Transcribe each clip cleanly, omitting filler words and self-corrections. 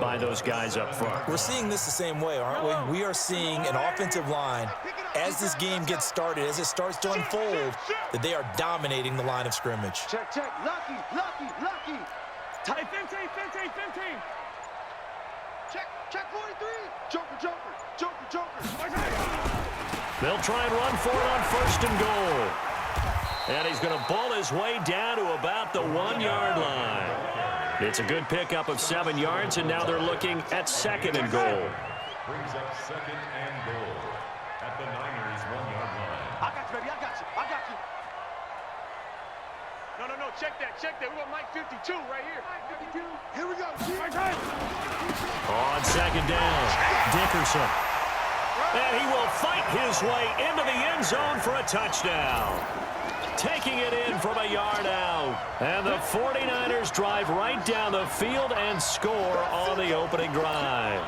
by those guys up front. We're seeing this the same way, aren't we? We are seeing an offensive line, as this game gets started, as it starts to unfold, that they are dominating the line of scrimmage. Check, check. Lucky, lucky, lucky. Tight 15, 15, 15. Check, check 43. Joker, joker, joker, joker. They'll try and run for it on 1st and goal. And he's going to ball his way down to about the 1-yard line. It's a good pickup of 7 yards, and now they're looking at 2nd and goal. Brings up 2nd and goal at the Niners' 1-yard line. I got you, baby. I got you. I got you. No, no, no. Check that. Check that. We got Mike 52 right here. Mike 52. Here we go. On 2nd down, Dickerson. And he will fight his way into the end zone for a touchdown. Taking it in from a yard out. And the 49ers drive right down the field and score on the opening drive.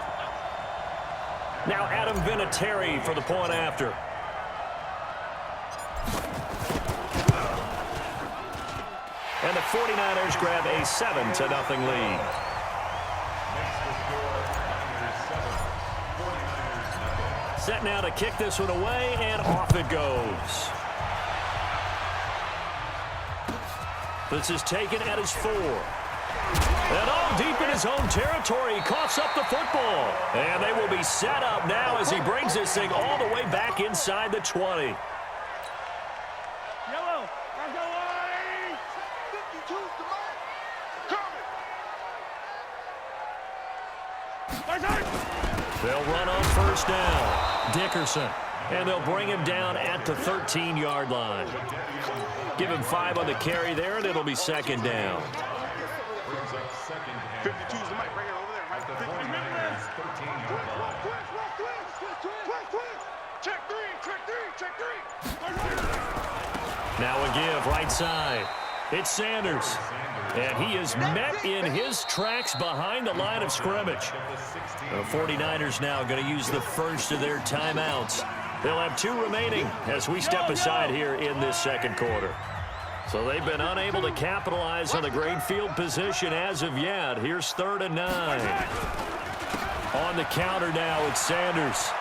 Now Adam Vinatieri for the point after. And the 49ers grab a 7-0 lead. Set now to kick this one away, and off it goes. This is taken at his 4. And all deep in his own territory, he coughs up the football. And they will be set up now as he brings this thing all the way back inside the 20. Yellow. Let's go, White. 52's the man. Coming. They'll run on 1st down. Dickerson. And they'll bring him down at the 13-yard line. Give him 5 on the carry there, and it'll be 2nd down. 52's the mic right here over there. Right there. 13-yard line. Check 3, check 3, check 3. Now a give right side. It's Sanders. And he is met in his tracks behind the line of scrimmage. The 49ers now going to use the first of their timeouts. They'll have 2 remaining as we step aside here in this 2nd quarter. So they've been unable to capitalize on the great field position as of yet. Here's 3rd and 9. On the counter now, it's Sanders.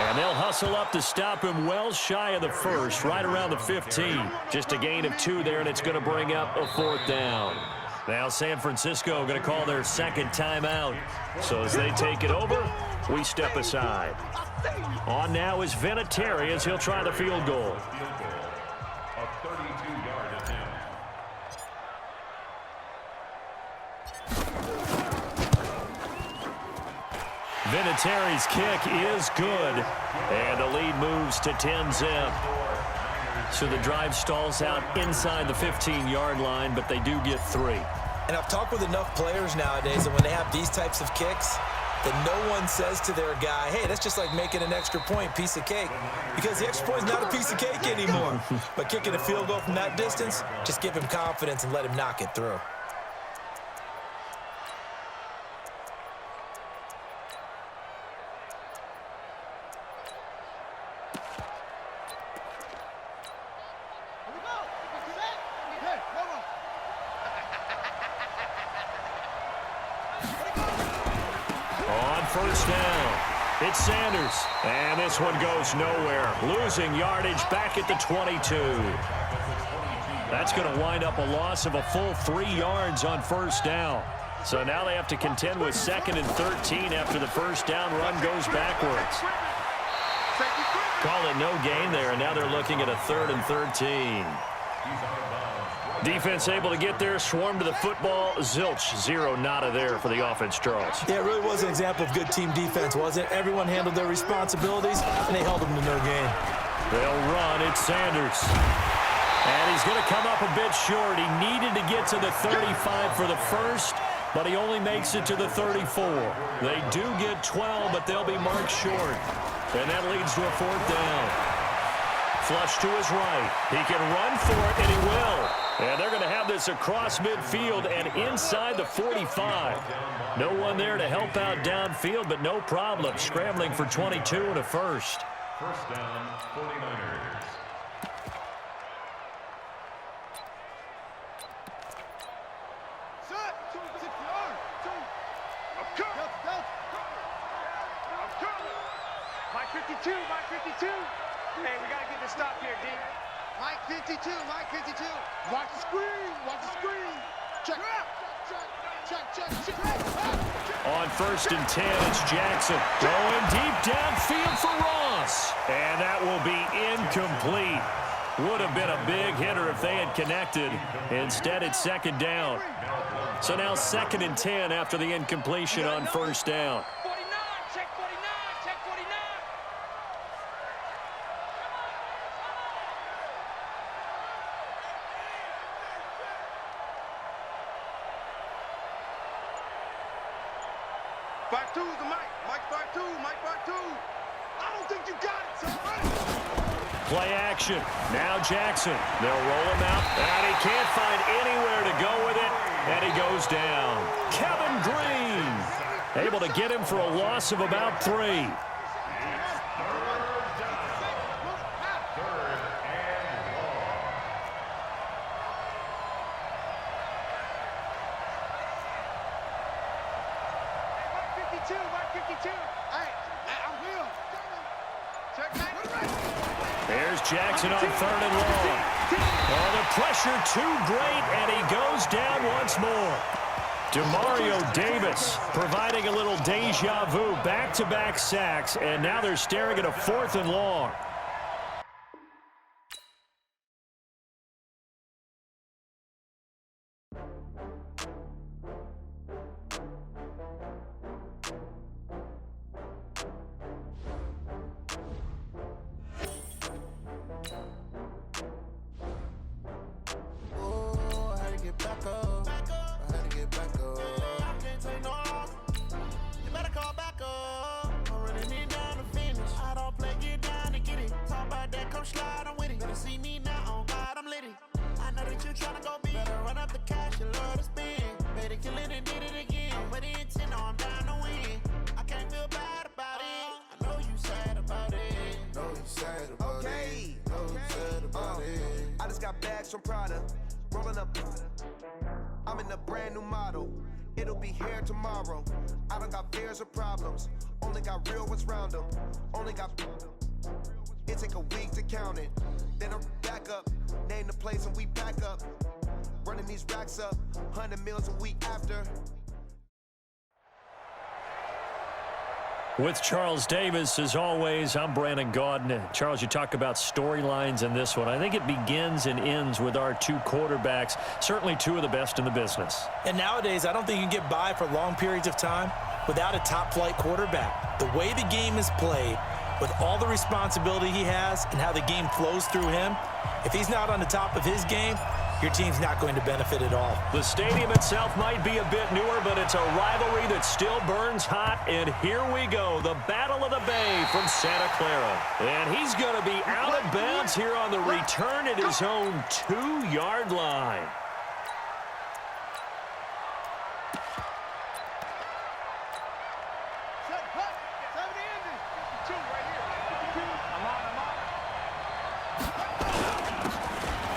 And they'll hustle up to stop him well shy of the 1st, right around the 15. Just a gain of 2 there, and it's going to bring up a 4th down. Now San Francisco going to call their 2nd timeout. So as they take it over, we step aside. On now is Vinatieri as he'll try the field goal. A 32-yard attempt. Vinatieri's kick is good. And the lead moves to 10-zip. So the drive stalls out inside the 15-yard line, but they do get 3. And I've talked with enough players nowadays that when they have these types of kicks, that no one says to their guy, hey, that's just like making an extra point, piece of cake. Because the extra point is not a piece of cake anymore. But kicking a field goal from that distance, just give him confidence and let him knock it through. First down. It's Sanders. And this one goes nowhere. Losing yardage back at the 22. That's going to wind up a loss of a full 3 yards on 1st down. So now they have to contend with 2nd and 13 after the 1st down run goes backwards. Call it no gain there, and now they're looking at a 3rd and 13. Defense able to get there, swarm to the football. Zilch, 0 nada there for the offense, Charles. Yeah, it really was an example of good team defense, wasn't it? Everyone handled their responsibilities, and they held them to no gain. They'll run. It's Sanders. And he's going to come up a bit short. He needed to get to the 35 for the first, but he only makes it to the 34. They do get 12, but they'll be marked short. And that leads to a 4th down. Flush to his right. He can run for it, and he will. And they're going to have this across midfield and inside the 45. No one there to help out downfield, but no problem. Scrambling for 22 and a first. First down, 49ers. Set. 2, 6 yards. 2. 52, Mike 52. Hey, we got to get this stop here, D. Mike 52, Mike 52. Watch the screen, watch the screen. Check. On 1st and 10, it's Jackson. Going deep downfield for Ross. And that will be incomplete. Would have been a big hitter if they had connected. Instead, it's 2nd down. So now 2nd and 10 after the incompletion on 1st down. 49, check 49, check 49. Five two is the Mike. Mike 5-2. Mike 5-2. I don't think you got it, son. Play action. Now Jackson. They'll roll him out. And he can't find anywhere to go with it. And he goes down. Kevin Green able to get him for a loss of about 3. There's Jackson on 3rd and long. Oh, the pressure too great, and he goes down once more. Demario Davis providing a little deja vu, back-to-back sacks, and now they're staring at a 4th and long. From Prada, rolling up. I'm in a brand new model. It'll be here tomorrow. I don't got fears or problems. Only got real ones round them. Only got. It take a week to count it. Then I'm back up. Name the place and we pack up. Running these racks up. 100 meals a week after. With Charles Davis, as always, I'm Brandon Gaudin. Charles, you talk about storylines in this one. I think it begins and ends with our 2 quarterbacks, certainly 2 of the best in the business. And nowadays, I don't think you can get by for long periods of time without a top-flight quarterback. The way the game is played, with all the responsibility he has and how the game flows through him, if he's not on the top of his game, your team's not going to benefit at all. The stadium itself might be a bit newer, but it's a rivalry that still burns hot. And here we go, the Battle of the Bay from Santa Clara. And he's going to be out of bounds here on the return at his own 2-yard line.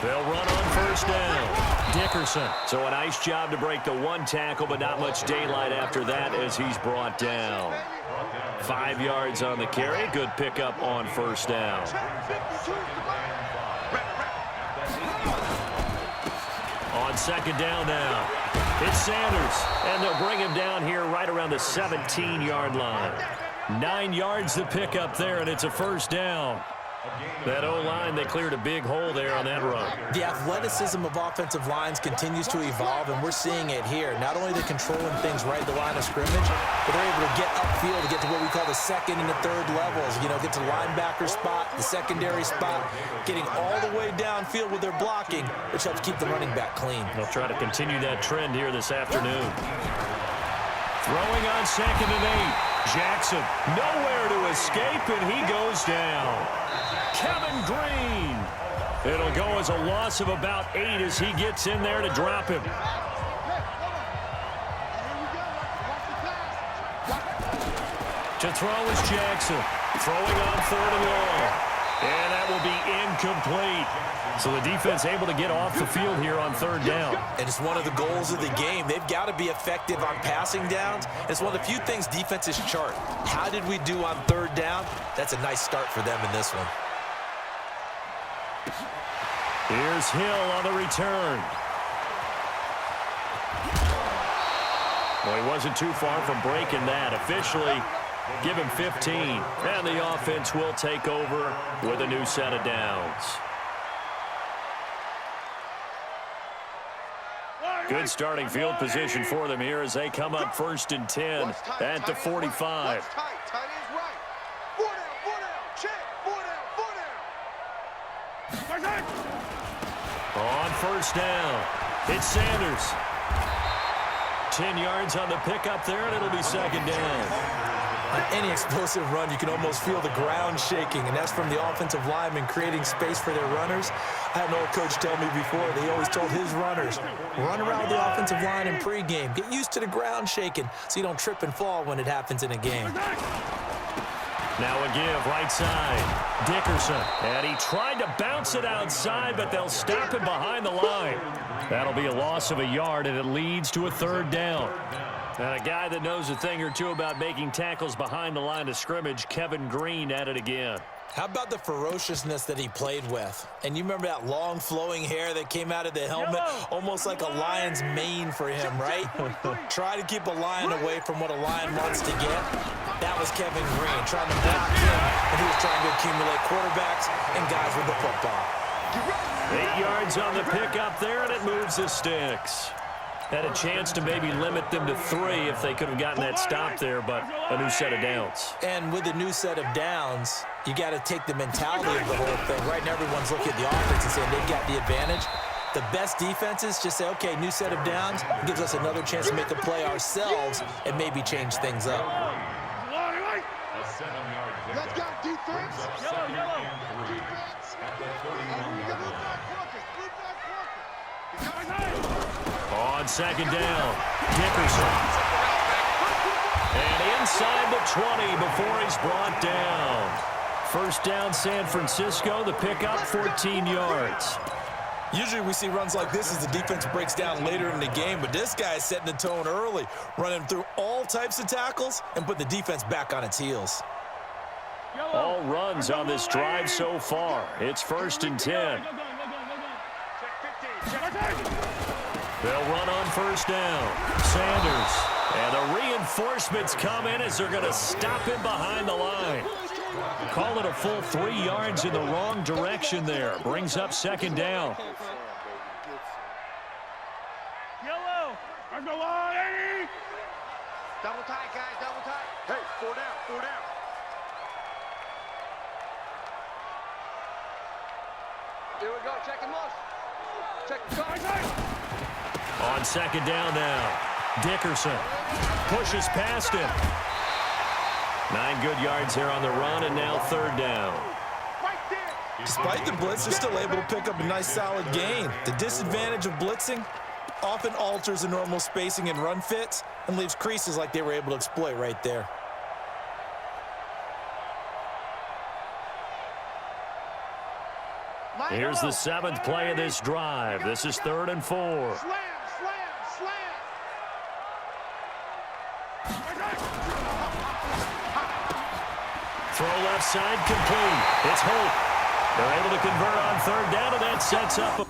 They'll run on 1st down. Dickerson. So a nice job to break the 1 tackle, but not much daylight after that as he's brought down. 5 yards on the carry. Good pickup on 1st down. On 2nd down now. It's Sanders. And they'll bring him down here right around the 17-yard line. 9 yards to pick up there, and it's a 1st down. That O-line, they cleared a big hole there on that run. The athleticism of offensive lines continues to evolve, and we're seeing it here. Not only they're controlling things right at the line of scrimmage, but they're able to get upfield to get to what we call the 2nd and the 3rd levels. You know, get to the linebacker spot, the secondary spot, getting all the way downfield with their blocking, which helps keep the running back clean. They'll try to continue that trend here this afternoon. Throwing on 2nd and 8. Jackson, nowhere to escape, and he goes down. Kevin Green. It'll go as a loss of about 8 as he gets in there to drop him. To throw is Jackson. Throwing on 3rd and long. And that will be incomplete. So the defense able to get off the field here on third down. And it's one of the goals of the game. They've got to be effective on passing downs. It's one of the few things defenses chart. How did we do on third down? That's a nice start for them in this one. Here's Hill on the return. Well, he wasn't too far from breaking that. Officially, give him 15. And the offense will take over with a new set of downs. Good starting field position for them here as they come up 1st and 10 at the 45. On 1st down, it's Sanders. 10 yards on the pickup there, and it'll be 2nd down. On any explosive run, you can almost feel the ground shaking, and that's from the offensive linemen creating space for their runners. I had an old coach tell me before, they always told his runners, run around the offensive line in pregame. Get used to the ground shaking so you don't trip and fall when it happens in a game. Now a give, right side, Dickerson. And he tried to bounce it outside, but they'll stop him behind the line. That'll be a loss of a yard, and it leads to a 3rd down. And a guy that knows a thing or two about making tackles behind the line of scrimmage, Kevin Green, at it again. How about the ferociousness that he played with? And you remember that long flowing hair that came out of the helmet? Almost like a lion's mane for him, right? Try to keep a lion away from what a lion wants to get. That was Kevin Green, trying to block him, and he was trying to accumulate quarterbacks and guys with the football. 8 yards on the pickup there, and it moves the sticks. Had a chance to maybe limit them to 3 if they could have gotten that stop there, but a new set of downs. And with a new set of downs, you got to take the mentality of the whole thing. Right now, everyone's looking at the offense and saying they've got the advantage. The best defenses just say, okay, new set of downs. It gives us another chance to make a play ourselves and maybe change things up. Let's go, defense. Yellow. Defense. On 2nd down, Dickerson. And inside the 20 before he's brought down. 1st down, San Francisco. The pickup, 14 yards. Usually we see runs like this as the defense breaks down later in the game, but this guy is setting the tone early, running through all types of tackles and put the defense back on its heels. All runs on this drive so far. It's 1st and 10. They'll run on 1st down. Sanders. And the reinforcements come in as they're going to stop him behind the line. Call it a full 3 yards in the wrong direction there. Brings up 2nd down. Yellow. On the line. Double tight, guys, double tight. Hey, 4 down. Here we go, check him off. Check the guys. On 2nd down now, Dickerson pushes past him. 9 good yards here on the run, and now 3rd down. Despite the blitz, they're still able to pick up a nice solid gain. The disadvantage of blitzing often alters the normal spacing and run fits and leaves creases like they were able to exploit right there. Here's the 7th play of this drive. This is 3rd and 4. Slam. Throw left side complete. It's Hope. They're able to convert on 3rd down, and that sets up a